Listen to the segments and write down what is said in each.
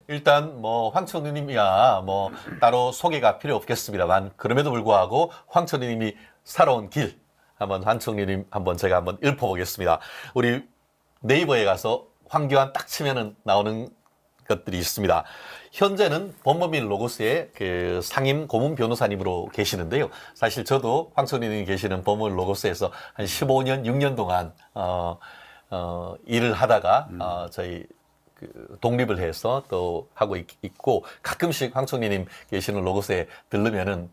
일단 뭐 황천우님이야 뭐 따로 소개가 필요 없겠습니다만 그럼에도 불구하고 황천우님이 살아온 길 한번 황천우님 한번 제가 한번 읊어보겠습니다. 우리 네이버에 가서 황교안 딱 치면은 나오는 것들이 있습니다. 현재는 법무민 로고스의 그 상임 고문 변호사님으로 계시는데요. 사실 저도 황천우님이 계시는 법무민 로고스에서 한 15년, 6년 동안 일을 하다가 저희 그 독립을 해서 또 하고 있고 가끔씩 황총리님 계시는 로고스에 들르면은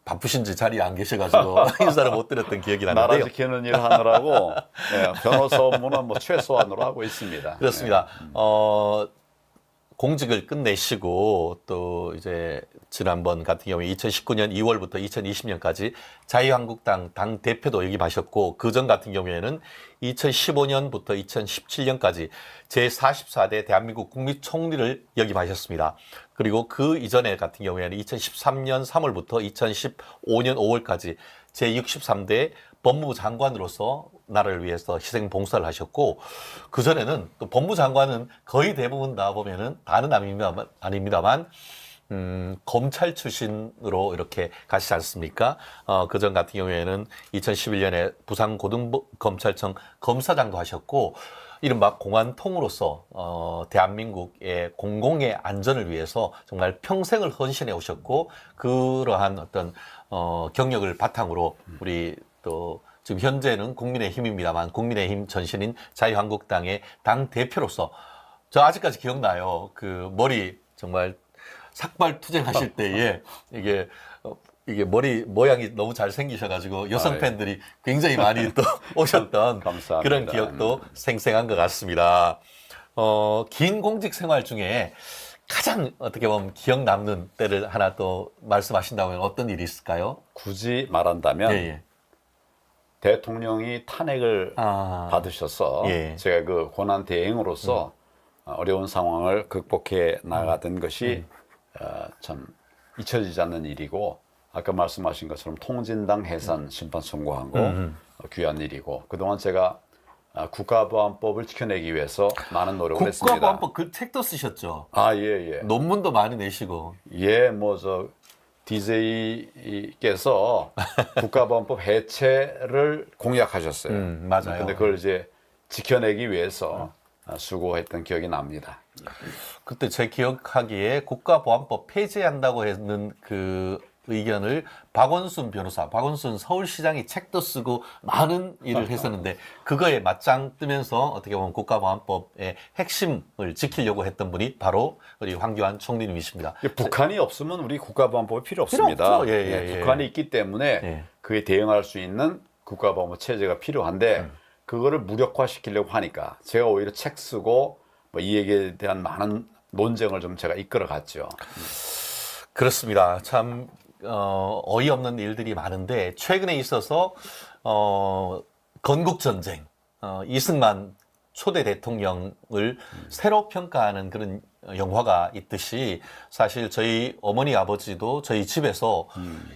바쁘신지 자리에 안 계셔가지고 인사를 못 드렸던 기억이 나는데요. 나라 지키는 일 하느라고 변호사 업무는 뭐 최소한으로 하고 있습니다. 그렇습니다. 공직을 끝내시고 또 이제 지난번 같은 경우에 2019년 2월부터 2020년까지 자유한국당 당 대표도 역임하셨고 그전 같은 경우에는 2015년부터 2017년까지 제44대 대한민국 국무총리를 역임하셨습니다. 그리고 그 이전에 같은 경우에는 2013년 3월부터 2015년 5월까지 제63대 법무부 장관으로서 나라를 위해서 희생 봉사를 하셨고 그전에는 또 법무장관은 거의 대부분 다 보면은 다는 아닙니다만 검찰 출신으로 이렇게 가시지 않습니까? 그전 같은 경우에는 2011년에 부산고등검찰청 검사장도 하셨고 이른바 공안통으로서 대한민국의 공공의 안전을 위해서 정말 평생을 헌신해 오셨고 그러한 어떤 경력을 바탕으로 우리 또 지금 현재는 국민의힘입니다만 국민의힘 전신인 자유한국당의 당 대표로서 저 아직까지 기억나요. 그 머리 정말 삭발 투쟁하실 때에 이게 머리 모양이 너무 잘 생기셔가지고 여성 팬들이 굉장히 많이 또 오셨던 감사합니다. 그런 기억도 생생한 것 같습니다. 긴 공직 생활 중에 가장 어떻게 보면 기억 남는 때를 하나 또 말씀하신다면 어떤 일이 있을까요? 굳이 말한다면 예. 대통령이 탄핵을 받으셔서 제가 그 고난 대행으로서 어려운 상황을 극복해 나가던 것이 참 잊혀지지 않는 일이고 아까 말씀하신 것처럼 통진당 해산 심판 선고한 거 귀한 일이고 그동안 제가 국가보안법을 지켜내기 위해서 많은 노력을 했습니다. 국가보안법 그 책도 쓰셨죠? 예. 논문도 많이 내시고. 예, DJ께서 국가보안법 해체를 공약하셨어요. 맞아요. 근데 그걸 이제 지켜내기 위해서 수고했던 기억이 납니다. 그때 제 기억하기에 국가보안법 폐지한다고 했는 그 의견을 박원순 변호사, 박원순 서울시장이 책도 쓰고 많은 일을 했었는데 그거에 맞짱 뜨면서 어떻게 보면 국가보안법의 핵심을 지키려고 했던 분이 바로 우리 황교안 총리님이십니다. 북한이 없으면 우리 국가보안법이 필요 없습니다. 북한이 있기 때문에 그에 대응할 수 있는 국가보안법 체제가 필요한데 그거를 무력화시키려고 하니까 제가 오히려 책 쓰고 이 얘기에 대한 많은 논쟁을 좀 제가 이끌어 갔죠. 그렇습니다. 참 어이없는 일들이 많은데 최근에 있어서 건국전쟁 이승만 초대 대통령을 새로 평가하는 그런 영화가 있듯이 사실 저희 어머니 아버지도 저희 집에서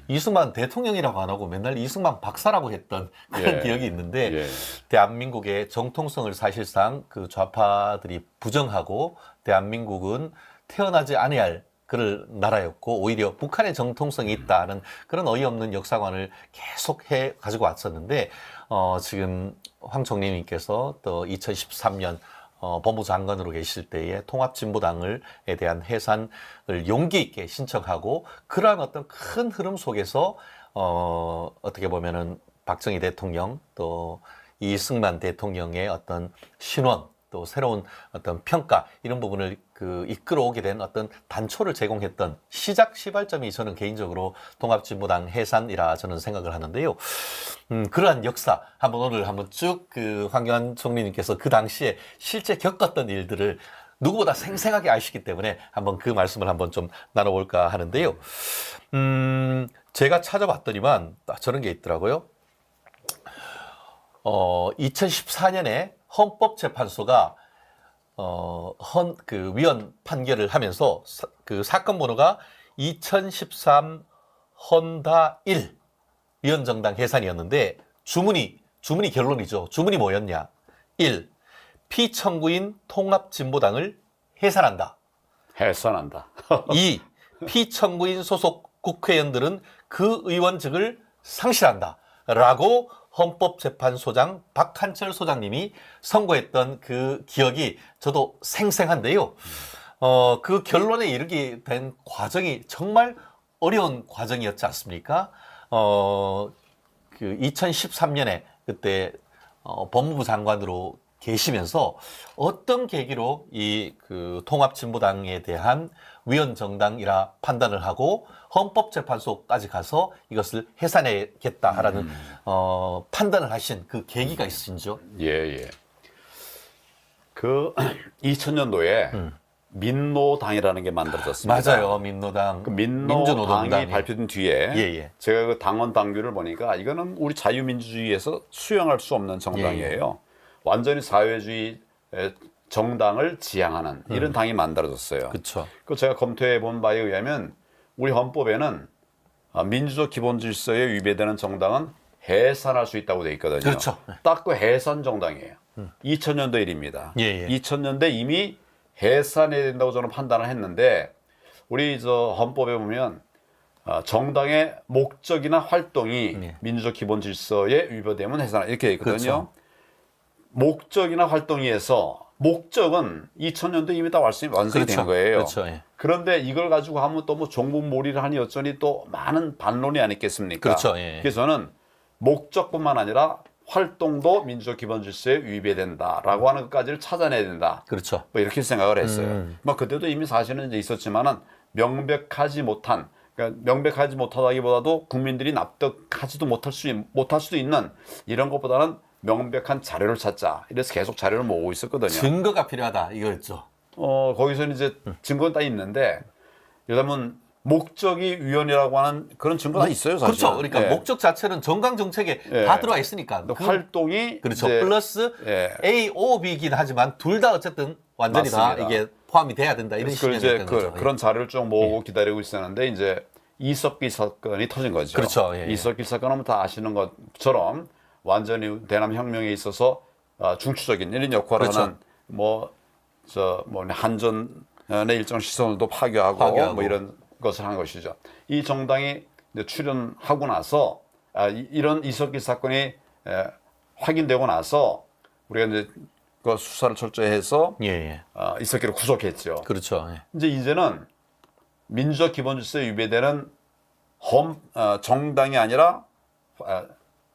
이승만 대통령이라고 안 하고 맨날 이승만 박사라고 했던 그런 기억이 있는데 대한민국의 정통성을 사실상 그 좌파들이 부정하고 대한민국은 태어나지 않아야 할 그런 나라였고 오히려 북한의 정통성이 있다는 그런 어이없는 역사관을 계속 해 가지고 왔었는데 지금 황 총리님께서 또 2013년 법무장관으로 계실 때에 통합진보당에 대한 해산을 용기 있게 신청하고 그러한 어떤 큰 흐름 속에서 어떻게 보면은 박정희 대통령 또 이승만 대통령의 어떤 신원 또 새로운 어떤 평가 이런 부분을 이끌어오게 된 어떤 단초를 제공했던 시발점이 저는 개인적으로 통합진보당 해산이라 저는 생각을 하는데요. 그러한 역사 오늘 한번 쭉 황교안 총리님께서 그 당시에 실제 겪었던 일들을 누구보다 생생하게 아시기 때문에 한번 그 말씀을 한번 좀 나눠볼까 하는데요. 제가 찾아봤더니만 저런 게 있더라고요. 2014년에 헌법재판소가 위헌 판결을 하면서 그 사건 번호가 2013 헌다 1 위헌정당 해산이었는데 주문이 결론이죠. 주문이 뭐였냐? 1. 피청구인 통합진보당을 해산한다. 해산한다. 2. 피청구인 소속 국회의원들은 그 의원직을 상실한다. 라고 헌법재판소장 박한철 소장님이 선고했던 그 기억이 저도 생생한데요. 그 결론에 이르게 된 과정이 정말 어려운 과정이었지 않습니까? 그 2013년에 그때 법무부 장관으로 계시면서 어떤 계기로 이 그 통합진보당에 대한 위헌정당이라 판단을 하고 헌법재판소까지 가서 이것을 해산해야겠다라는 판단을 하신 그 계기가 있으신지요? 예. 그 2000년도에 민노당이라는 게 만들어졌습니다. 맞아요, 민노당. 그 민노당이 민주노동당이 발표된 뒤에 예. 제가 그 당원 당규를 보니까 이거는 우리 자유민주주의에서 수용할 수 없는 정당이에요. 완전히 사회주의 정당을 지향하는 이런 당이 만들어졌어요. 그렇죠. 그 제가 검토해 본 바에 의하면 우리 헌법에는 민주적 기본 질서에 위배되는 정당은 해산할 수 있다고 돼 있거든요. 그렇죠. 딱 그 해산 정당이에요. 2000년도 일입니다. 예. 2000년대 이미 해산해야 된다고 저는 판단을 했는데 우리 저 헌법에 보면 정당의 목적이나 활동이 민주적 기본 질서에 위배되면 해산 이렇게 돼 있거든요. 그렇죠. 목적이나 활동에서 목적은 2000년도 이미 다 완성이 된 거예요. 그렇죠. 예. 그런데 이걸 가지고 하면 또 뭐 종북몰이를 하니 어쩌니 또 많은 반론이 아니겠습니까? 그렇죠. 예. 그래서 저는 목적뿐만 아니라 활동도 민주적 기본 질서에 위배된다라고 하는 것까지를 찾아내야 된다. 그렇죠. 뭐 이렇게 생각을 했어요. 뭐 그때도 이미 사실은 이제 있었지만은 명백하지 못한, 그러니까 명백하지 못하다기보다도 국민들이 납득하지도 못할 수도 있는 이런 것보다는 명백한 자료를 찾자. 이래서 계속 자료를 모으고 있었거든요. 증거가 필요하다 이거였죠. 거기서는 이제 증거는 다 있는데, 여러분 목적이 위헌이라고 하는 그런 증거가 있어요, 사실. 그렇죠. 그러니까 목적 자체는 정강 정책에 다 들어와 있으니까. 활동이 그렇죠. 이제, 플러스 A, O, B이긴 하지만 둘 다 어쨌든 완전히 맞습니다. 다 이게 포함이 돼야 된다 이런 식이었던 거죠. 그런 자료를 쭉 모으고 기다리고 있었는데 이제 이석기 사건이 터진 거죠. 그렇죠. 예. 이석기 사건은 다 아시는 것처럼 완전히 대남 혁명에 있어서 중추적인 이런 역할을 그렇죠. 하는 한전의 일정 시설도 파괴하고 뭐 이런 것을 한 것이죠. 이 정당이 이제 출연하고 나서 이런 이석기 사건이 확인되고 나서 우리가 이제 그 수사를 철저히 해서 이석기를 구속했죠. 그렇죠. 예. 이제는 민주적 기본 질서에 위배되는 정당이 아니라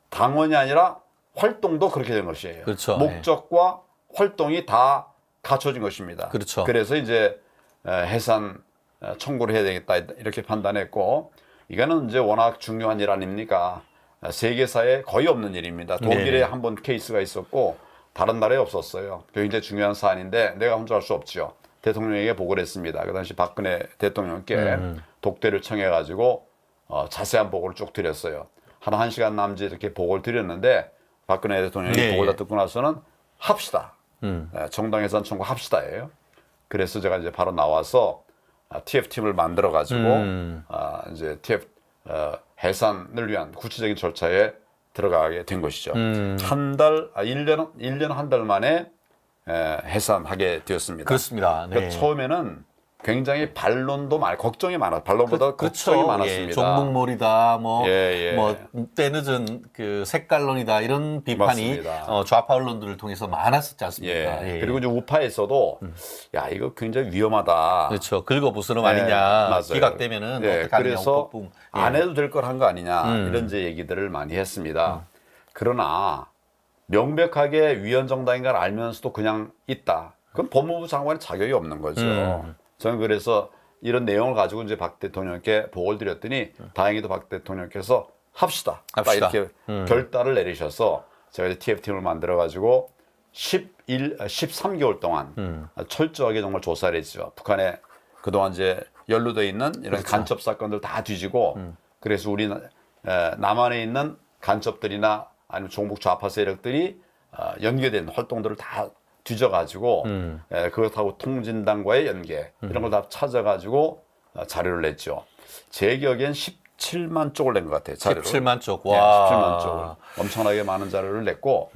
당원이 아니라 활동도 그렇게 된 것이에요. 그렇죠. 목적과 활동이 다 갖춰진 것입니다. 그렇죠. 그래서 이제 해산 청구를 해야 되겠다 이렇게 판단했고, 이거는 이제 워낙 중요한 일 아닙니까? 세계사에 거의 없는 일입니다. 독일에 한 번 케이스가 있었고 다른 나라에 없었어요. 굉장히 중요한 사안인데 내가 혼자 할 수 없죠. 대통령에게 보고를 했습니다. 그 당시 박근혜 대통령께 독대를 청해가지고 자세한 보고를 쭉 드렸어요. 한 1시간 남짓 이렇게 보고를 드렸는데 박근혜 대통령이 보고를 다 듣고 나서는 합시다. 정당 해산 청구 합시다예요. 그래서 제가 이제 바로 나와서 TF팀을 만들어 가지고 이제 TF 해산을 위한 구체적인 절차에 들어가게 된 것이죠. 1년 한 달 만에 해산하게 되었습니다. 그렇습니다. 네. 그러니까 처음에는 굉장히 반론도 걱정이 많아. 반론보다 걱정이 많았습니다. 종북몰이다, 뭐 때늦은 그 색깔론이다 이런 비판이 좌파 언론들을 통해서 많았었지 않습니까? 그리고 이제 우파에서도 야 이거 굉장히 위험하다. 그렇죠. 긁어부스럼 아니냐. 기각되면은 어떡하냐. 그래서 안 해도 될 걸 한 거 아니냐 이런 이제 얘기들을 많이 했습니다. 그러나 명백하게 위헌 정당인 걸 알면서도 그냥 있다. 그건 법무부 장관의 자격이 없는 거죠. 저는 그래서 이런 내용을 가지고 이제 박 대통령께 보고를 드렸더니 다행히도 박 대통령께서 합시다. 이렇게 결단을 내리셔서 제가 이제 TF팀을 만들어 가지고 13개월 동안 철저하게 정말 조사를 했죠. 북한에 그동안 이제 연루되어 있는 이런 간첩 사건들 다 뒤지고 그래서 우리 남한에 있는 간첩들이나 아니면 종북 좌파 세력들이 연계된 활동들을 다 뒤져가지고 그것하고 통진당과의 연계 이런 걸 다 찾아가지고 자료를 냈죠. 제 기억엔 17만 쪽을 낸 것 같아요. 자료를. 17만 쪽. 와. 17만 쪽을. 엄청나게 많은 자료를 냈고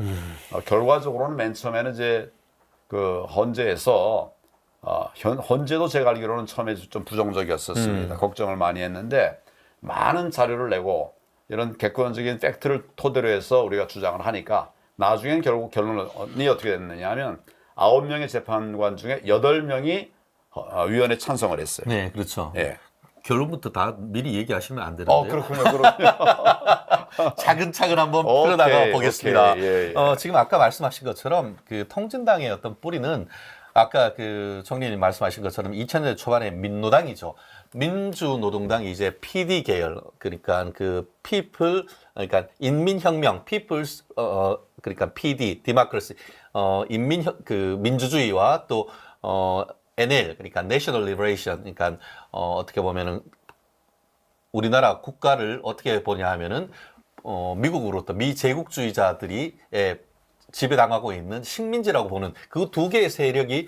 결과적으로는 맨 처음에는 이제 그 헌재에서 헌재도 제가 알기로는 처음에 좀 부정적이었었습니다. 걱정을 많이 했는데 많은 자료를 내고 이런 객관적인 팩트를 토대로 해서 우리가 주장을 하니까 나중엔 결국 결론이 어떻게 됐느냐 하면 9명의 재판관 중에 8명이 위원회 찬성을 했어요. 네, 그렇죠. 예. 결론부터 다 미리 얘기하시면 안 되는데요. 그렇군요. 차근차근 한번 풀어나가 보겠습니다. 예. 지금 아까 말씀하신 것처럼 그 통진당의 어떤 뿌리는 아까 그 총리님 말씀하신 것처럼 2000년대 초반에 민노당이죠. 민주노동당이 이제 PD 계열, 그러니까 그 people, 그러니까 인민혁명, people's, 그러니까 PD, democracy, 민주주의와 또 NL, 그러니까 National Liberation, 그러니까 어떻게 보면은 우리나라 국가를 어떻게 보냐 하면은 미국으로부터 미제국주의자들이 지배당하고 있는 식민지라고 보는 그 두 개의 세력이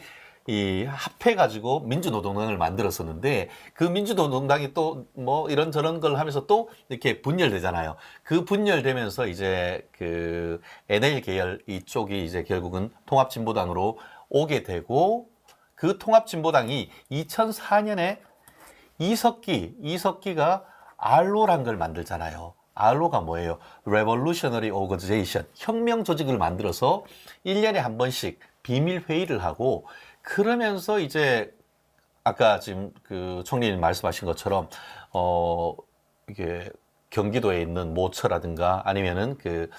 합해가지고 민주노동당을 만들었었는데 그 민주노동당이 또 뭐 이런저런 걸 하면서 또 이렇게 분열되잖아요. 그 분열되면서 이제 그 NL 계열 이쪽이 이제 결국은 통합진보당으로 오게 되고 그 통합진보당이 2004년에 이석기가 알로란 걸 만들잖아요. 알로가 뭐예요? Revolutionary Organization, 혁명 조직을 만들어서 1년에 한 번씩 비밀 회의를 하고 그러면서 이제 아까 지금 그 총리님 말씀하신 것처럼 이게 경기도에 있는 모처라든가 아니면은 그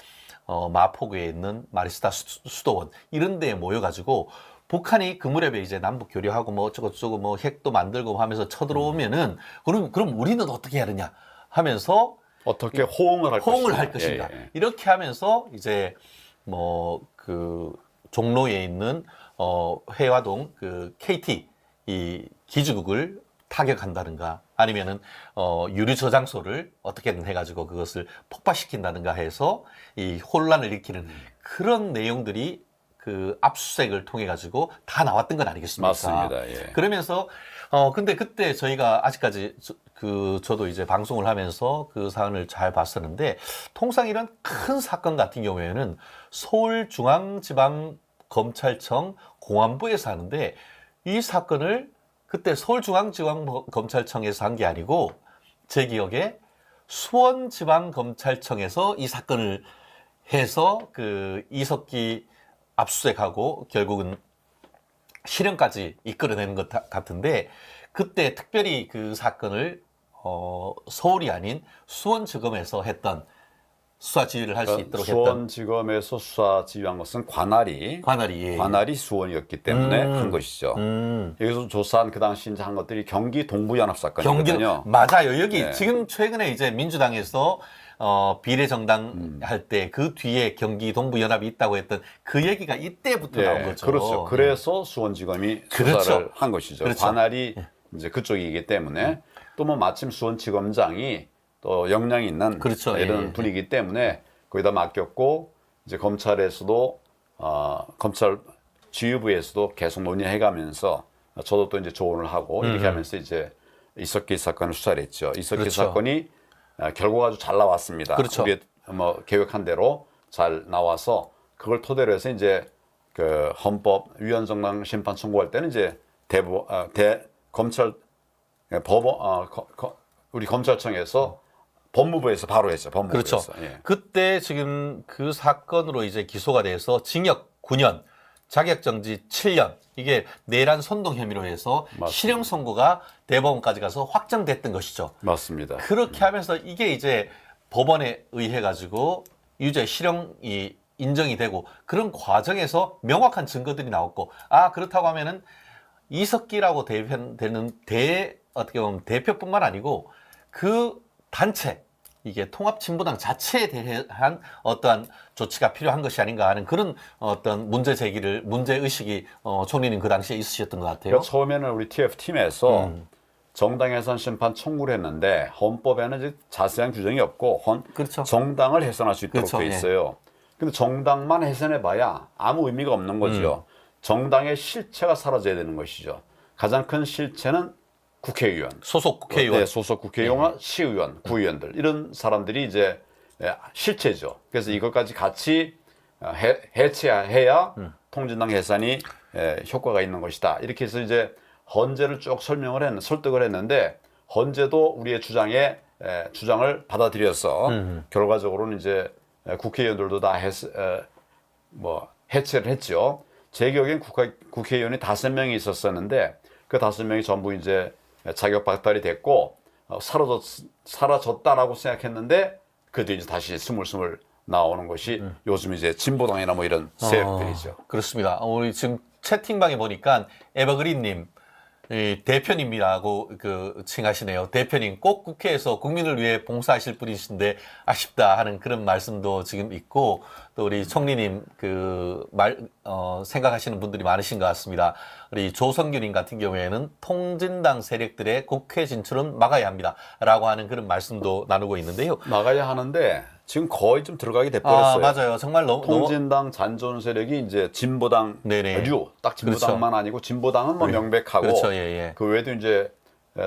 마포구에 있는 마리스타 수도원 이런 데에 모여가지고 북한이 그 무렵에 이제 남북 교류하고 뭐 어쩌고저쩌고 뭐 핵도 만들고 하면서 쳐들어오면은 그럼 우리는 어떻게 해야 되냐 하면서 어떻게 호응을 할 것인가. 예. 이렇게 하면서 이제 뭐 그 종로에 있는 회화동 그 KT 이 기지국을 타격한다든가 아니면은 유류 저장소를 어떻게든 해가지고 그것을 폭파시킨다든가 해서 이 혼란을 일으키는 그런 내용들이 그 압수수색을 통해 가지고 다 나왔던 건 아니겠습니까? 맞습니다. 예. 그러면서 근데 그때 저희가 아직까지 저도 이제 방송을 하면서 그 사안을 잘 봤었는데 통상 이런 큰 사건 같은 경우에는 서울중앙지방검찰청 공안부에서 하는데 이 사건을 그때 서울중앙지방검찰청에서 한 게 아니고 제 기억에 수원지방검찰청에서 이 사건을 해서 그 이석기 압수수색하고 결국은 실형까지 이끌어내는 것 같은데 그때 특별히 그 사건을 서울이 아닌 수원지검에서 했던 수사 지휘를 할 수 있도록 했던 수원지검에서 수사 지휘한 것은 관할이 수원이었기 때문에 한 것이죠. 여기서 조사한 그 당시 이제 한 것들이 경기 동부연합 사건이거든요. 맞아요. 여기 지금 최근에 이제 민주당에서 비례정당 할 때 그 뒤에 경기 동부연합이 있다고 했던 그 얘기가 이때부터 나온 거죠. 그렇죠. 그래서 수원지검이 수사를 한 것이죠. 그렇죠. 관할이 이제 그쪽이기 때문에 또 뭐 마침 수원지검장이 또 역량이 있는 이런 분이기 때문에 거기다 맡겼고 이제 검찰에서도 검찰 지휘부에서도 계속 논의해가면서 저도 또 이제 조언을 하고 이렇게 하면서 이제 이석기 사건을 수사를 했죠. 이석기 사건이 결과가 아주 잘 나왔습니다. 우리 뭐 계획한 대로 잘 나와서 그걸 토대로 해서 이제 그 헌법 위헌정당 심판 청구할 때는 이제 우리 검찰청에서 법무부에서 바로 했죠. 법무부에서. 그렇죠. 그때 지금 그 사건으로 이제 기소가 돼서 징역 9년, 자격정지 7년 이게 내란 선동 혐의로 해서 실형 선고가 대법원까지 가서 확정됐던 것이죠. 맞습니다. 그렇게 하면서 이게 이제 법원에 의해 가지고 유죄 실형이 인정이 되고 그런 과정에서 명확한 증거들이 나왔고 그렇다고 하면은 이석기라고 되는 어떻게 보면 대표뿐만 아니고 그 단체 이게 통합진보당 자체에 대한 어떠한 조치가 필요한 것이 아닌가 하는 그런 어떤 문제의식이 총리님 그 당시에 있으셨던 것 같아요. 그러니까 처음에는 우리 TF팀에서 정당 해산 심판 청구를 했는데 헌법에는 이제 자세한 규정이 없고 정당을 해산할 수 있도록 돼 있어요. 근데 정당만 해산해봐야 아무 의미가 없는 거죠. 정당의 실체가 사라져야 되는 것이죠. 가장 큰 실체는 국회의원, 소속 국회의원, 소속 국회의원과 시의원, 구의원들 이런 사람들이 이제 실체죠. 그래서 이것까지 같이 해체해야 통진당 해산이 효과가 있는 것이다. 이렇게 해서 이제 헌재를 쭉 설득을 했는데 헌재도 우리의 주장을 받아들여서 결과적으로는 이제 국회의원들도 다 해체를 했죠. 제 기억엔 국회의원이 5명이 있었었는데 그 5명이 전부 이제 자격 박탈이 됐고 사라졌다라고 생각했는데 그 뒤에 이제 다시 스물스물 나오는 것이 요즘 이제 진보당이나 뭐 이런 세력들이죠. 그렇습니다. 우리 지금 채팅방에 보니까 에버그린님 대표님이라고 칭하시네요. 대표님 꼭 국회에서 국민을 위해 봉사하실 분이신데 아쉽다 하는 그런 말씀도 지금 있고 또 우리 총리님 생각하시는 분들이 많으신 것 같습니다. 우리 조성규님 같은 경우에는 통진당 세력들의 국회 진출은 막아야 합니다라고 하는 그런 말씀도 나누고 있는데요. 막아야 하는데 지금 거의 좀 들어가게 돼버렸어요. 맞아요. 정말 통진당 잔존 세력이 이제 진보당 딱 진보당만 그렇죠. 아니고 진보당은 뭐 명백하고 그렇죠. 예. 그 외에도 이제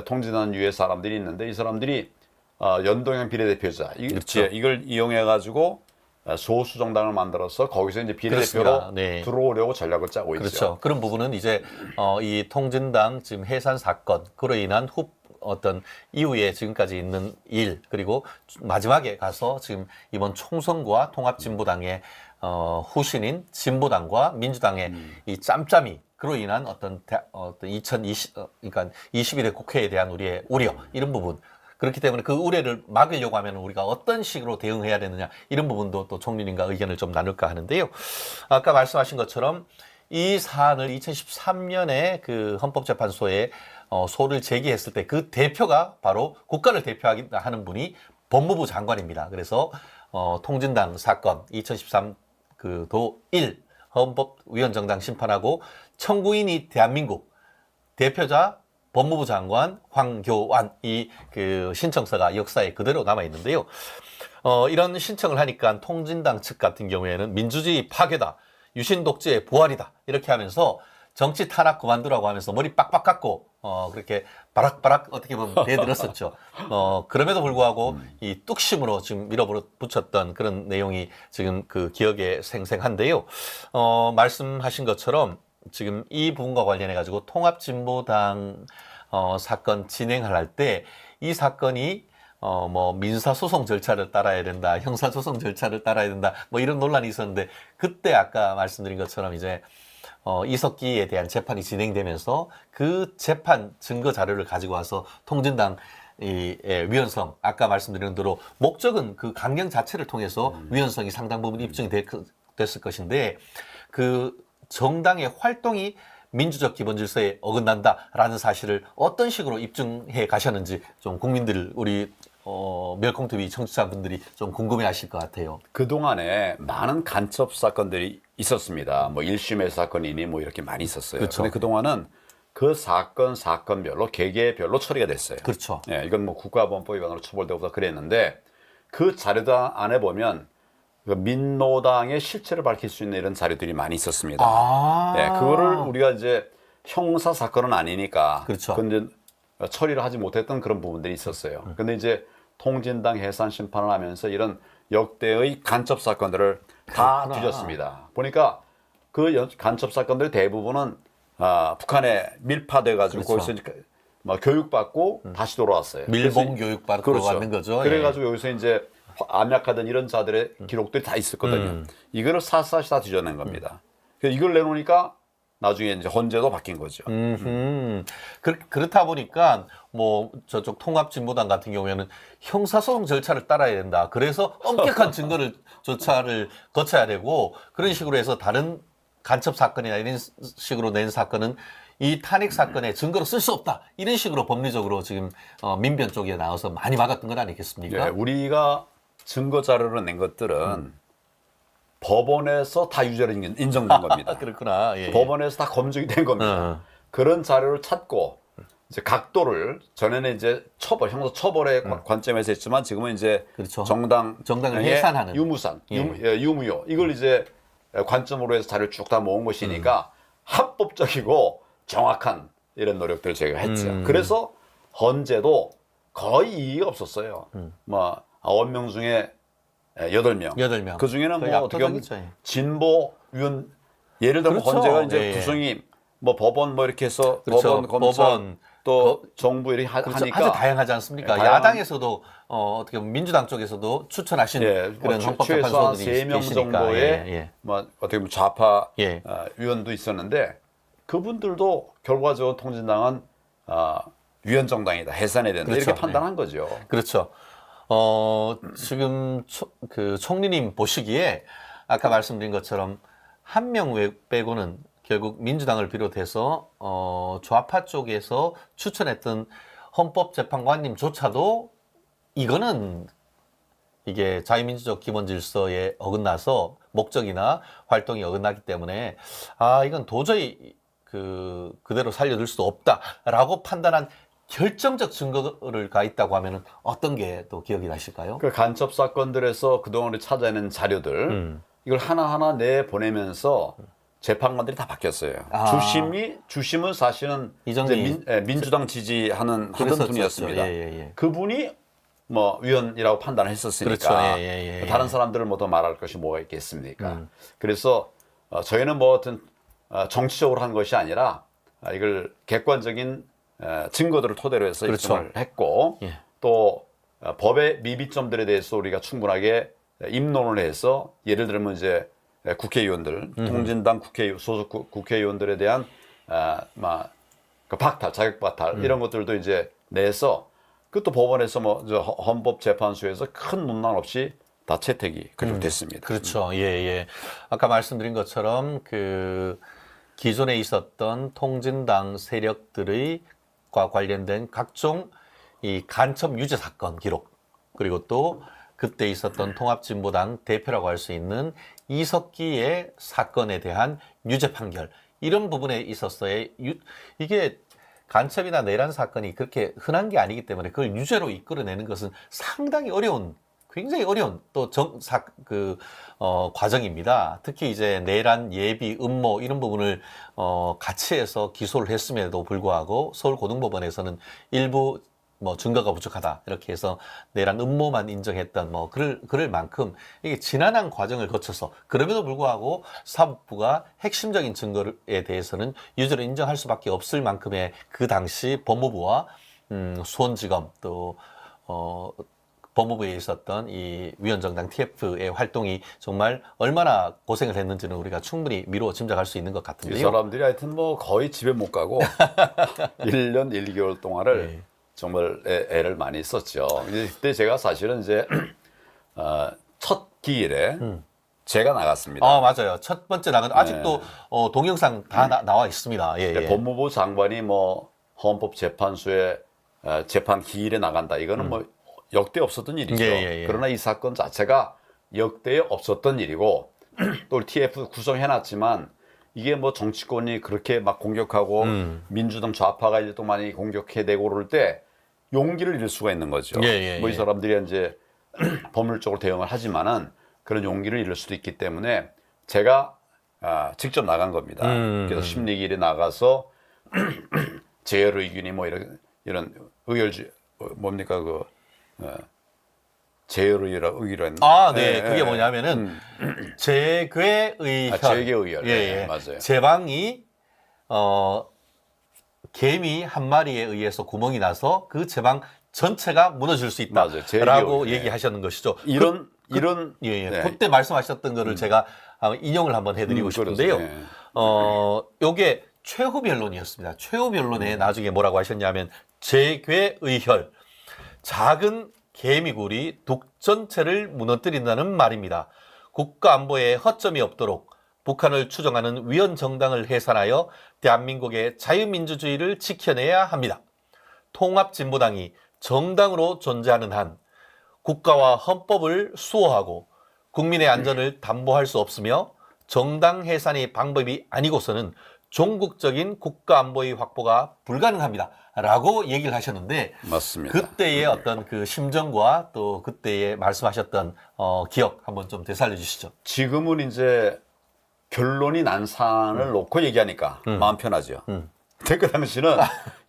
통진당 유의 사람들이 있는데 이 사람들이 연동형 비례대표자 그렇죠. 이걸 이용해 가지고 소수 정당을 만들어서 거기서 이제 비례대표로 들어오려고 전략을 짜고 있죠. 그렇죠. 그런 부분은 이제 이 통진당 지금 해산 사건 그로 인한 어떤 이후에 지금까지 있는 일 그리고 마지막에 가서 지금 이번 총선과 통합진보당의 후신인 진보당과 민주당의 이 짬짬이 그로 인한 어떤 21대 국회에 대한 우리의 우려 이런 부분 그렇기 때문에 그 우려를 막으려고 하면 우리가 어떤 식으로 대응해야 되느냐 이런 부분도 또 총리님과 의견을 좀 나눌까 하는데요. 아까 말씀하신 것처럼 이 사안을 2013년에 그 헌법재판소에 소를 제기했을 때 그 대표가 바로 국가를 대표하는 분이 법무부 장관입니다. 그래서 통진당 사건 2013 그 도 1 헌법위원정당 심판하고 청구인이 대한민국 대표자 법무부 장관 황교안 이 그 신청서가 역사에 그대로 남아 있는데요. 이런 신청을 하니까 통진당 측 같은 경우에는 민주주의 파괴다, 유신 독재의 부활이다 이렇게 하면서 정치 탄압 그만두라고 하면서 머리 빡빡 깎고 그렇게 바락바락 어떻게 보면 대들었었죠. 그럼에도 불구하고 이 뚝심으로 지금 밀어붙였던 그런 내용이 지금 그 기억에 생생한데요. 말씀하신 것처럼 지금 이 부분과 관련해 가지고 통합진보당 사건 진행할 때 이 사건이 뭐 민사소송 절차를 따라야 된다, 형사소송 절차를 따라야 된다, 뭐 이런 논란이 있었는데 그때 아까 말씀드린 것처럼 이제 이석기에 대한 재판이 진행되면서 그 재판 증거 자료를 가지고 와서 통진당 위헌성 아까 말씀드린 대로 목적은 그 강경 자체를 통해서 위헌성이 상당 부분 입증이 됐을 것인데 그 정당의 활동이 민주적 기본 질서에 어긋난다라는 사실을 어떤 식으로 입증해 가셨는지 좀 국민들 우리 멸콩TV 청취자분들이 좀 궁금해하실 것 같아요. 그동안에 많은 간첩 사건들이 있었습니다. 뭐 1심의 사건이니 뭐 이렇게 많이 있었어요. 그렇죠. 근데 그동안은 그 사건별로 개개별로 처리가 됐어요. 그렇죠. 예, 이건 뭐 국가보안법 위반으로 처벌되고 그랬는데 그 자료도 안에 보면 그 민노당의 실체를 밝힐 수 있는 이런 자료들이 많이 있었습니다. 네, 그거를 우리가 이제 형사 사건은 아니니까 그렇죠. 근데 처리를 하지 못했던 그런 부분들이 있었어요. 근데 이제 통진당 해산 심판을 하면서 이런 역대의 간첩 사건들을 다 뒤졌습니다. 보니까 그 간첩 사건들 대부분은 북한에 밀파돼 가지고 그렇죠. 거기서 막 교육받고 다시 돌아왔어요. 밀봉 교육받고 그렇죠. 왔는 거죠. 그래가지고 여기서 이제 암약하던 이런 자들의 기록들이 다 있었거든요. 이거를 샅샅이 다 뒤져낸 겁니다. 그래서 이걸 내놓으니까 나중에 이제 헌재도 바뀐 거죠. 그렇다 보니까 뭐 저쪽 통합진보당 같은 경우에는 형사소송 절차를 따라야 된다. 그래서 엄격한 조차를 거쳐야 되고 그런 식으로 해서 다른 간첩 사건이나 이런 식으로 낸 사건은 이 탄핵 사건의 증거로 쓸 수 없다. 이런 식으로 법리적으로 지금 민변 쪽에 나와서 많이 막았던 건 아니겠습니까? 네, 우리가 증거 자료를 낸 것들은 법원에서 다 유죄로 인정된 겁니다. 그렇구나. 예, 법원에서 다 검증이 된 겁니다. 그런 자료를 찾고 이제 각도를 전에는 이제 형사 처벌의 관점에서 했지만 지금은 이제 그렇죠. 정당을 해산하는 유무효 이걸 이제 관점으로 해서 자료를 쭉 다 모은 것이니까 합법적이고 정확한 이런 노력들을 저희가 했죠. 그래서 헌재도 거의 이의가 없었어요. 뭐 9명 중에 8명. 여덟 명. 그 중에는 뭐 어떻게 보면 진보 예를 들면 그렇죠. 헌재가 이제 예, 예. 구성이 뭐 법원 뭐 이렇게 해서 그렇죠. 법원, 검찰, 법원, 또 정부 이렇게 그렇죠. 하니까 아주 다양하지 않습니까? 예, 야당에서도 어떻게 보면 민주당 쪽에서도 추천하신 그런 최소한 헌법재판소들이 3명 계시니까. 정도의 예. 뭐 어떻게 보면 좌파 예. 위원도 있었는데 그분들도 결과적으로 통진당은 위헌 정당이다, 해산해야 된다, 그렇죠. 이렇게 판단한 거죠. 그렇죠. 지금 그 총리님 보시기에 아까 말씀드린 것처럼 한 명 빼고는 결국 민주당을 비롯해서 좌파 쪽에서 추천했던 헌법재판관님조차도 이거는 이게 자유민주적 기본질서에 어긋나서 목적이나 활동이 어긋나기 때문에 이건 도저히 그대로 살려둘 수 없다라고 판단한 결정적 증거가 있다고 하면은 어떤 게 또 기억이 나실까요? 그 간첩 사건들에서 그동안 우리 찾아낸 자료들 이걸 하나하나 내 보내면서 재판관들이 다 바뀌었어요. 주심은 사실은 이제 민주당 지지하는 하던 분이었습니다. 예. 그분이 뭐 위헌이라고 판단을 했었으니까 그렇죠. 예. 다른 사람들을 뭐 더 말할 것이 뭐가 있겠습니까? 그래서 저희는 뭐 어떤 정치적으로 한 것이 아니라 이걸 객관적인 증거들을 토대로 해서 그렇죠. 입증을 했고 예. 또 법의 미비점들에 대해서 우리가 충분하게 입론을 해서 예를 들면 이제 국회의원들, 통진당 소속 국회의원들에 대한 그 박탈, 자격 박탈 이런 것들도 이제 내서 그것도 법원에서 뭐 헌법재판소에서 큰 논란 없이 다 채택이 됐습니다. 그렇죠. 예. 아까 말씀드린 것처럼 그 기존에 있었던 통진당 세력들과 관련된 각종 이 간첩 유죄 사건 기록 그리고 또 그때 있었던 통합진보당 대표라고 할 수 있는 이석기의 사건에 대한 유죄 판결 이런 부분에 있어서의 이게 간첩이나 내란 사건이 그렇게 흔한 게 아니기 때문에 그걸 유죄로 이끌어내는 것은 상당히 굉장히 어려운 또 과정입니다. 특히 이제 내란 예비 음모 이런 부분을 같이 해서 기소를 했음에도 불구하고 서울고등법원에서는 일부 뭐 증거가 부족하다 이렇게 해서 내란 음모만 인정했던 뭐 그럴 만큼 이게 지난한 과정을 거쳐서 그럼에도 불구하고 사법부가 핵심적인 증거에 대해서는 유죄로 인정할 수밖에 없을 만큼의 그 당시 법무부와 수원지검 또 법무부에 있었던 이 위헌정당 TF의 활동이 정말 얼마나 고생을 했는지는 우리가 충분히 미루어 짐작할 수 있는 것 같은데요. 이 사람들이 하여튼 뭐 거의 집에 못 가고 1년 1개월 동안을 네. 정말 애를 많이 썼죠. 그때 제가 사실은 이제 첫 기일에 제가 나갔습니다. 맞아요. 첫 번째 나간 아직도 동영상 다 나와 있습니다. 예. 법무부 장관이 뭐 헌법재판소에 재판 기일에 나간다. 이거는 뭐 역대 없었던 일이죠. 그러나 이 사건 자체가 역대 없었던 일이고 또 TF 구성해놨지만 이게 뭐 정치권이 그렇게 막 공격하고 민주당 좌파가 이제 또 많이 공격해대고 그럴 때 용기를 잃을 수가 있는 거죠. 뭐 이 사람들이 이제 법률적으로 대응을 하지만은 그런 용기를 잃을 수도 있기 때문에 제가 직접 나간 겁니다. 그래서 심리기일에 나가서 재열 의균이 뭐 이런 의열주 뭡니까 재열 의결 그게 뭐냐면은 재괴 의결. 재괴 의결. 맞아요. 제방이 개미 한 마리에 의해서 구멍이 나서 그 제방 전체가 무너질 수 있다라고 얘기하셨는 것이죠. 그때 말씀하셨던 거를 제가 인용을 한번 해드리고 싶은데요. 요게 최후 변론이었습니다. 최후 변론에 나중에 뭐라고 하셨냐면 재괴 의혈. 작은 개미굴이 북 전체를 무너뜨린다는 말입니다. 국가 안보에 허점이 없도록 북한을 추종하는 위헌 정당을 해산하여 대한민국의 자유민주주의를 지켜내야 합니다. 통합진보당이 정당으로 존재하는 한 국가와 헌법을 수호하고 국민의 안전을 담보할 수 없으며 정당 해산이 방법이 아니고서는 종국적인 국가 안보의 확보가 불가능합니다. 라고 얘기를 하셨는데 맞습니다. 그때의 어떤 그 심정과 또 그때의 말씀하셨던 기억 한번 좀 되살려 주시죠. 지금은 이제 결론이 난 사안을 놓고 얘기하니까 마음 편하죠. 근데 그 당시는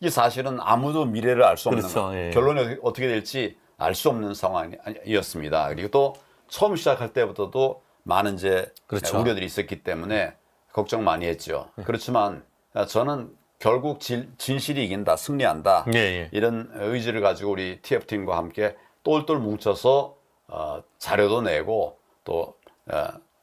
이게 사실은 아무도 미래를 알 수 없는 결론이 어떻게 될지 알 수 없는 상황이었습니다. 그리고 또 처음 시작할 때부터도 많은 이제 우려들이 있었기 때문에 걱정 많이 했죠. 그렇지만 저는 결국 진실이 이긴다, 승리한다. 이런 의지를 가지고 우리 TF팀과 함께 똘똘 뭉쳐서 자료도 내고 또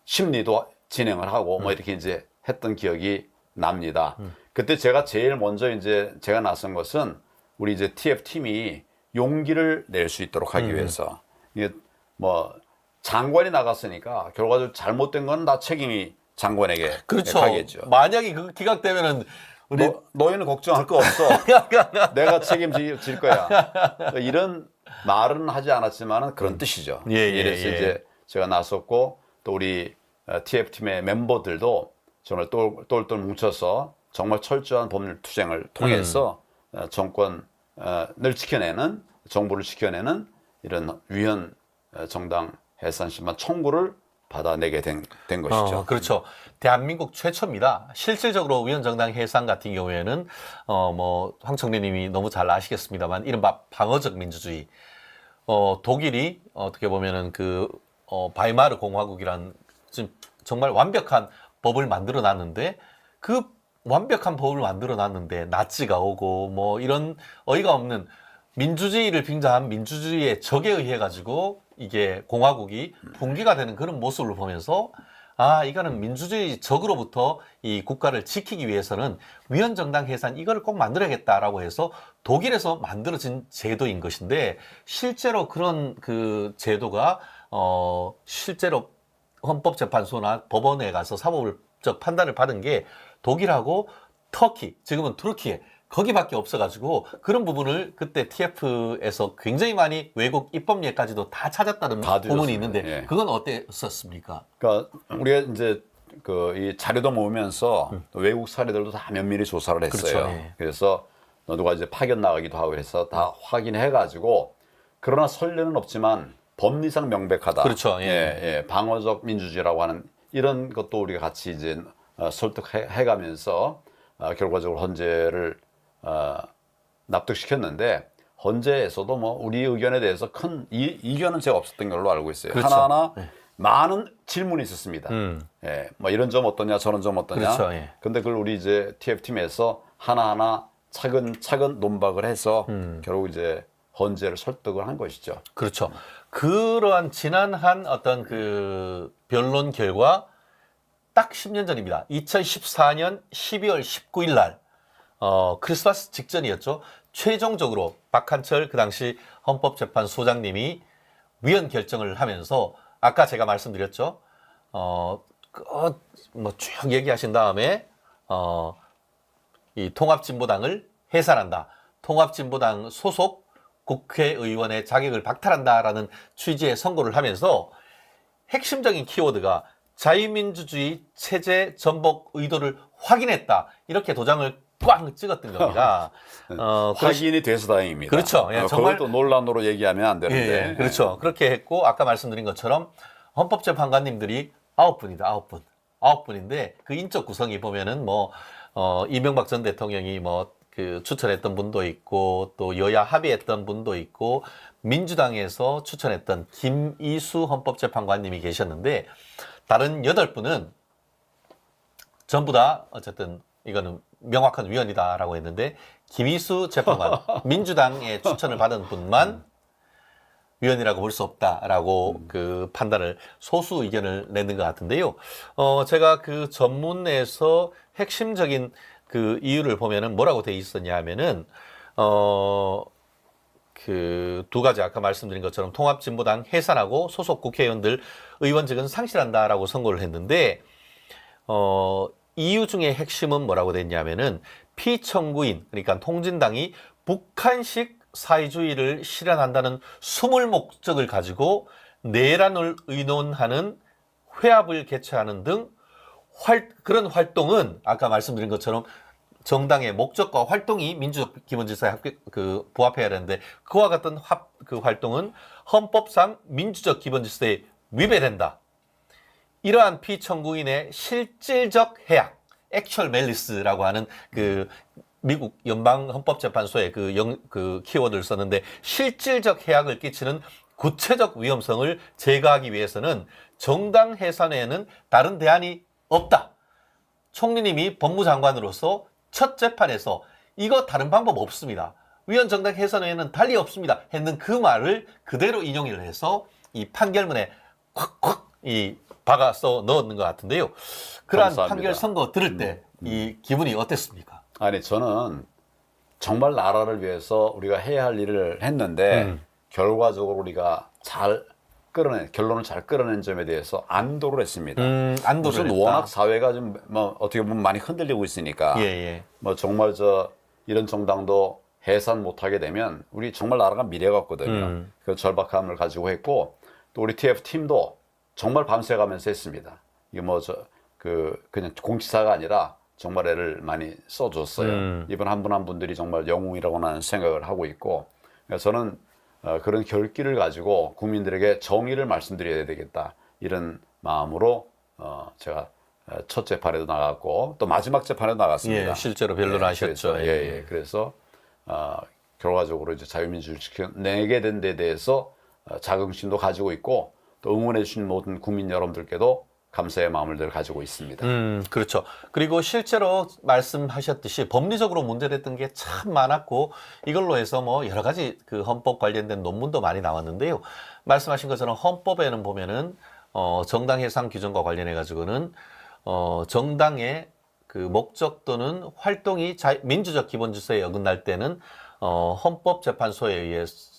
심리도 진행을 하고 뭐 이렇게 이제 했던 기억이 납니다. 그때 제가 제일 먼저 이제 제가 나선 것은 우리 이제 TF팀이 용기를 낼 수 있도록 하기 위해서 이게 뭐 장관이 나갔으니까 결과적으로 잘못된 건 다 책임이 장관에게 그렇죠. 가겠죠. 만약에 그 기각되면은 우리 너희는 걱정할 거 없어. 내가 책임질 거야. 이런 말은 하지 않았지만은 그런 뜻이죠. 이래서 이제 제가 나섰고 또 우리 TF팀의 멤버들도 정말 똘똘 뭉쳐서 정말 철저한 법률 투쟁을 통해서 정권을 지켜내는, 정부를 지켜내는 이런 위헌 정당 해산 심판 청구를 받아내게 된 것이죠. 그렇죠. 대한민국 최초입니다. 실질적으로 위헌정당 해산 같은 경우에는 뭐 황청래님이 너무 잘 아시겠습니다만 이른바 방어적 민주주의. 독일이 어떻게 보면은 그 바이마르 공화국이란 지금 정말 완벽한 법을 만들어 놨는데 그 완벽한 법을 만들어 놨는데 나치가 오고 뭐 이런 어이가 없는 민주주의를 빙자한 민주주의의 적에 의해 가지고 이게 공화국이 붕괴가 되는 그런 모습을 보면서 아, 이거는 민주주의 적으로부터 이 국가를 지키기 위해서는 위헌정당 해산 이거를 꼭 만들어야겠다라고 해서 독일에서 만들어진 제도인 것인데 실제로 그런 그 제도가 실제로 헌법재판소나 법원에 가서 사법적 판단을 받은 게 독일하고 터키, 지금은 투르키에 거기밖에 없어가지고 그런 부분을 그때 TF에서 굉장히 많이 외국 입법례까지도 다 찾았다는 부분이 있는데 그건 어땠었습니까? 그러니까 우리가 이제 이 자료도 모으면서 외국 사례들도 다 면밀히 조사를 했어요. 그렇죠. 그래서 누가 이제 파견 나가기도 하고 해서 다 확인해가지고 그러나 선례는 없지만 법리상 명백하다. 그렇죠. 방어적 민주주의라고 하는 이런 것도 우리가 같이 이제 설득해가면서 결과적으로 헌재를 납득시켰는데 헌재에서도 뭐 우리 의견에 대해서 큰 이견은 제가 없었던 걸로 알고 있어요. 그렇죠. 하나하나 많은 질문이 있었습니다. 뭐 이런 점 어떠냐, 저런 점 어떠냐. 그렇죠. 근데 그걸 우리 이제 TF팀에서 하나하나 차근차근 논박을 해서 결국 이제 헌재를 설득을 한 것이죠. 그렇죠. 그러한 지난한 어떤 그 변론 결과 딱 10년 전입니다. 2014년 12월 19일 날 크리스마스 직전이었죠. 최종적으로 박한철 그 당시 헌법재판소장님이 위헌 결정을 하면서 아까 제가 말씀드렸죠. 뭐 쭉 얘기하신 다음에 이 통합진보당을 해산한다. 통합진보당 소속 국회의원의 자격을 박탈한다라는 취지의 선고를 하면서 핵심적인 키워드가 자유민주주의 체제 전복 의도를 확인했다. 이렇게 도장을 꽝 찍었던 겁니다. 확인이 돼서 다행입니다. 그렇죠. 정말 또 논란으로 얘기하면 안 되는데. 그렇죠. 그렇게 했고 아까 말씀드린 것처럼 헌법재판관님들이 9분이다. 9분. 9분인데 그 인적 구성이 보면은 뭐 이명박 전 대통령이 뭐 그 추천했던 분도 있고 또 여야 합의했던 분도 있고 민주당에서 추천했던 김이수 헌법재판관님이 계셨는데 다른 8분은 전부 다 어쨌든 이거는 명확한 위헌이다라고 했는데 김이수 재판관 민주당의 추천을 받은 분만 위헌이라고 볼 수 없다라고 그 판단을 소수 의견을 내는 것 같은데요. 제가 그 전문에서 핵심적인 그 이유를 보면은 뭐라고 돼 있었냐 하면은 그 두 가지 아까 말씀드린 것처럼 통합진보당 해산하고 소속 국회의원들 의원직은 상실한다라고 선고를 했는데 이유 중에 핵심은 뭐라고 됐냐면은 피청구인 그러니까 통진당이 북한식 사회주의를 실현한다는 숨을 목적을 가지고 내란을 의논하는 회합을 개최하는 등 그런 활동은 아까 말씀드린 것처럼 정당의 목적과 활동이 민주적 기본질서에 부합해야 되는데 그와 같은 그 활동은 헌법상 민주적 기본질서에 위배된다. 이러한 피청구인의 실질적 해악, 액츄얼 멜리스라고 하는 그 미국 연방헌법재판소의 그 키워드를 썼는데 실질적 해악을 끼치는 구체적 위험성을 제거하기 위해서는 정당 해산에는 다른 대안이 없다. 총리님이 법무장관으로서 첫 재판에서 이거 다른 방법 없습니다. 위헌 정당 해산 외에는 달리 없습니다. 했는 그 말을 그대로 인용을 해서 이 판결문에 콱콱 이 박아 써 넣었는 것 같은데요. 그러한 감사합니다. 판결 선고 들을 때 이 기분이 어땠습니까? 아니 저는 정말 나라를 위해서 우리가 해야 할 일을 했는데 결과적으로 우리가 잘 결론을 잘 끌어낸 점에 대해서 안도를 했습니다. 안도를 우선 했다. 워낙 사회가 좀 뭐 어떻게 보면 많이 흔들리고 있으니까 뭐 정말 이런 정당도 해산 못하게 되면 우리 정말 나라가 미래가 없거든요. 그 절박함을 가지고 했고 또 우리 TF 팀도 정말 밤새가면서 했습니다. 이게 그냥 공지사가 아니라 정말 애를 많이 써줬어요. 이번 한 분 한 분들이 정말 영웅이라고 나는 생각을 하고 있고 저는 그런 결기를 가지고 국민들에게 정의를 말씀드려야 되겠다 이런 마음으로 제가 첫 재판에도 나갔고 또 마지막 재판에도 나갔습니다. 예, 실제로 변론하셨죠. 그래서 결과적으로 이제 자유민주주의를 지켜내게 된 데 대해서 자긍심도 가지고 있고 또 응원해 주신 모든 국민 여러분들께도 감사의 마음을 늘 가지고 있습니다. 그렇죠. 그리고 실제로 말씀하셨듯이 법리적으로 문제됐던 게 참 많았고 이걸로 해서 뭐 여러 가지 그 헌법 관련된 논문도 많이 나왔는데요. 말씀하신 것처럼 헌법에는 보면은 정당 해산 규정과 관련해 가지고는 정당의 그 목적 또는 활동이 민주적 기본 질서에 어긋날 때는 헌법재판소에 의해서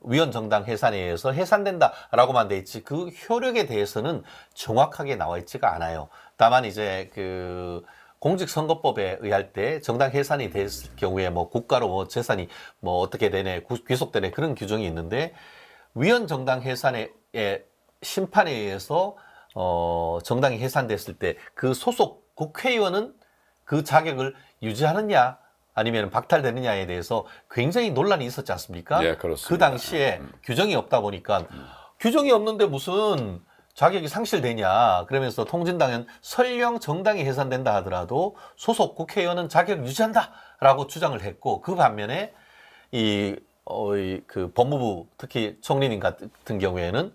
위헌 정당 해산에 의해서 해산된다라고만 돼 있지 그 효력에 대해서는 정확하게 나와 있지가 않아요. 다만 이제 그 공직선거법에 의할 때 정당 해산이 됐을 경우에 뭐 국가로 뭐 재산이 뭐 어떻게 되네 귀속되네 그런 규정이 있는데 위헌 정당 해산의 심판에 의해서 정당이 해산됐을 때 그 소속 국회의원은 그 자격을 유지하느냐 아니면 박탈되느냐에 대해서 굉장히 논란이 있었지 않습니까? 예, 그렇습니다. 그 당시에 규정이 없다 보니까 규정이 없는데 무슨 자격이 상실되냐 그러면서 통진당은 설령 정당이 해산된다 하더라도 소속 국회의원은 자격을 유지한다라고 주장을 했고 그 반면에 그 법무부 특히 총리님 같은 경우에는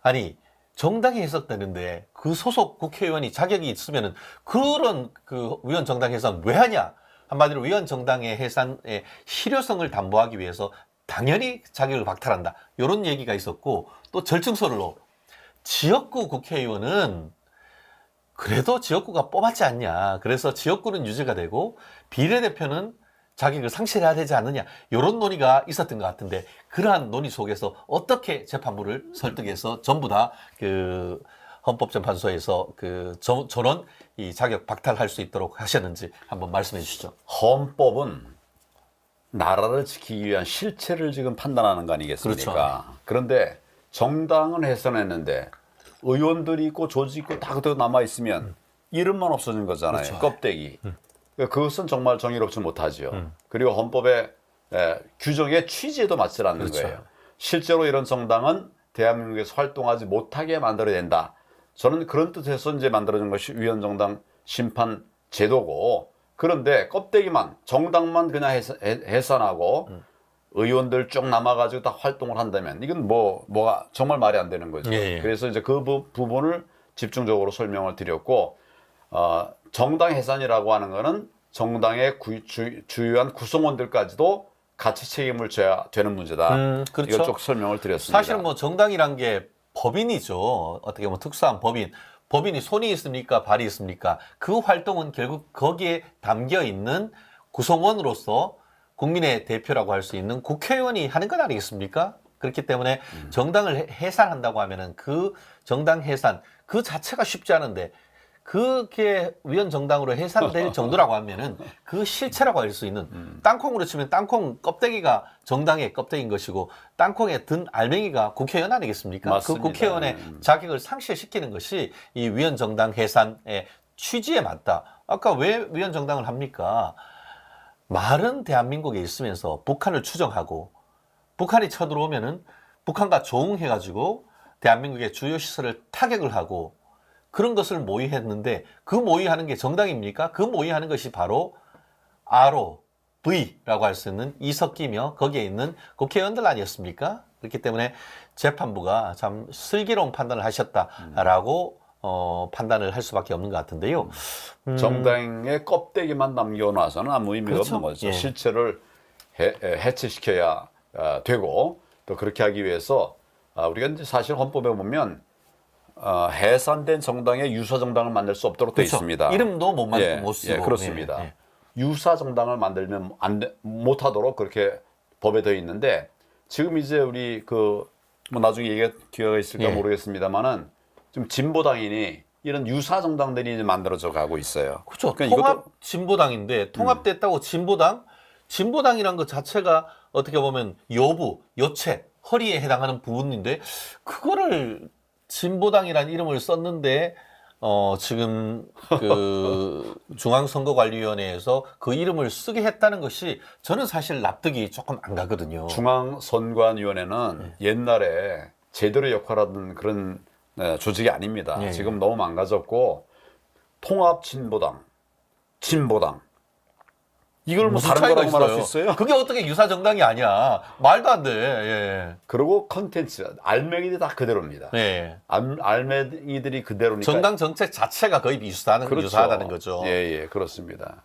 아니 정당이 해석되는데 그 소속 국회의원이 자격이 있으면은 그런 그 위헌 정당 해산 왜 하냐? 한마디로 위헌 정당의 해산의 실효성을 담보하기 위해서 당연히 자격을 박탈한다. 이런 얘기가 있었고 또 절충설로 지역구 국회의원은 그래도 지역구가 뽑았지 않냐. 그래서 지역구는 유지가 되고 비례대표는 자격을 상실해야 되지 않느냐. 이런 논의가 있었던 것 같은데 그러한 논의 속에서 어떻게 재판부를 설득해서 전부 다 그 헌법재판소에서 그 전원 이 자격 박탈할 수 있도록 하셨는지 한번 말씀해 주시죠. 헌법은 나라를 지키기 위한 실체를 지금 판단하는 거 아니겠습니까? 그렇죠. 그런데 정당은 해산했는데 의원들이 있고 조직 있고 다 그대로 남아 있으면 이름만 없어진 거잖아요. 그렇죠. 껍데기. 그것은 정말 정의롭지 못하죠. 그리고 헌법의 규정의 취지에도 맞지 않는 그렇죠. 거예요. 실제로 이런 정당은 대한민국에서 활동하지 못하게 만들어야 된다. 저는 그런 뜻에서 이제 만들어진 것이 위헌정당 심판 제도고 그런데 껍데기만 정당만 그냥 해산하고 의원들 쭉 남아가지고 다 활동을 한다면 이건 뭐가 정말 말이 안 되는 거죠. 그래서 이제 그 부분을 집중적으로 설명을 드렸고 정당 해산이라고 하는 거는 정당의 주요한 구성원들까지도 같이 책임을 져야 되는 문제다. 그렇죠. 이걸 쭉 설명을 드렸습니다. 사실은 뭐 정당이란 게 법인이죠. 어떻게 보면 특수한 법인. 법인이 손이 있습니까? 발이 있습니까? 그 활동은 결국 거기에 담겨 있는 구성원으로서 국민의 대표라고 할 수 있는 국회의원이 하는 것 아니겠습니까? 그렇기 때문에 정당을 해산한다고 하면은 그 정당 해산 그 자체가 쉽지 않은데 그게 위헌 정당으로 해산될 정도라고 하면은 그 실체라고 할 수 있는 땅콩으로 치면 땅콩 껍데기가 정당의 껍데기인 것이고 땅콩에 든 알맹이가 국회의원 아니겠습니까? 맞습니다. 그 국회의원의 자격을 상실시키는 것이 이 위헌 정당 해산의 취지에 맞다. 아까 왜 위헌 정당을 합니까? 말은 대한민국에 있으면서 북한을 추정하고 북한이 쳐들어오면은 북한과 조응해가지고 대한민국의 주요 시설을 타격을 하고 그런 것을 모의했는데 그 모의하는 게 정당입니까? 그 모의하는 것이 바로 ROV라고 할 수 있는 이석기며 거기에 있는 국회의원들 아니었습니까? 그렇기 때문에 재판부가 참 슬기로운 판단을 하셨다라고 판단을 할 수밖에 없는 것 같은데요. 정당의 껍데기만 남겨놔서는 아무 의미가 그렇죠. 없는 거죠. 예. 실체를 해체시켜야 되고 또 그렇게 하기 위해서 우리가 이제 사실 헌법에 보면 해산된 정당의 유사 정당을 만들 수 없도록 되어 그렇죠. 있습니다. 이름도 못 쓰고. 예, 그렇습니다. 예. 유사 정당을 만들면 못하도록 그렇게 법에 되어 있는데 지금 이제 우리 뭐 나중에 얘기할 기회가 있을까 예. 모르겠습니다만은 좀 진보당인이 이런 유사 정당들이 이제 만들어져 가고 있어요. 그렇죠. 그러니까 통합 이것도 진보당인데 통합됐다고 진보당이란 것 자체가 어떻게 보면 여부, 여체, 허리에 해당하는 부분인데 그거를 진보당이라는 이름을 썼는데 지금 그 중앙선거관리위원회에서 그 이름을 쓰게 했다는 것이 저는 사실 납득이 조금 안 가거든요. 중앙선관위원회는 옛날에 제대로 역할하던 그런 조직이 아닙니다. 예, 예. 지금 너무 망가졌고 통합진보당, 진보당 이걸 뭐 무슨 다른 차이가 거라고 말할 수 있어요? 그게 어떻게 유사 정당이 아니야? 말도 안 돼. 예. 그리고 컨텐츠, 알맹이들이 다 그대로입니다. 예. 알맹이들이 그대로니까 정당 정책 자체가 거의 그렇죠. 유사하다는 거죠. 예, 그렇습니다.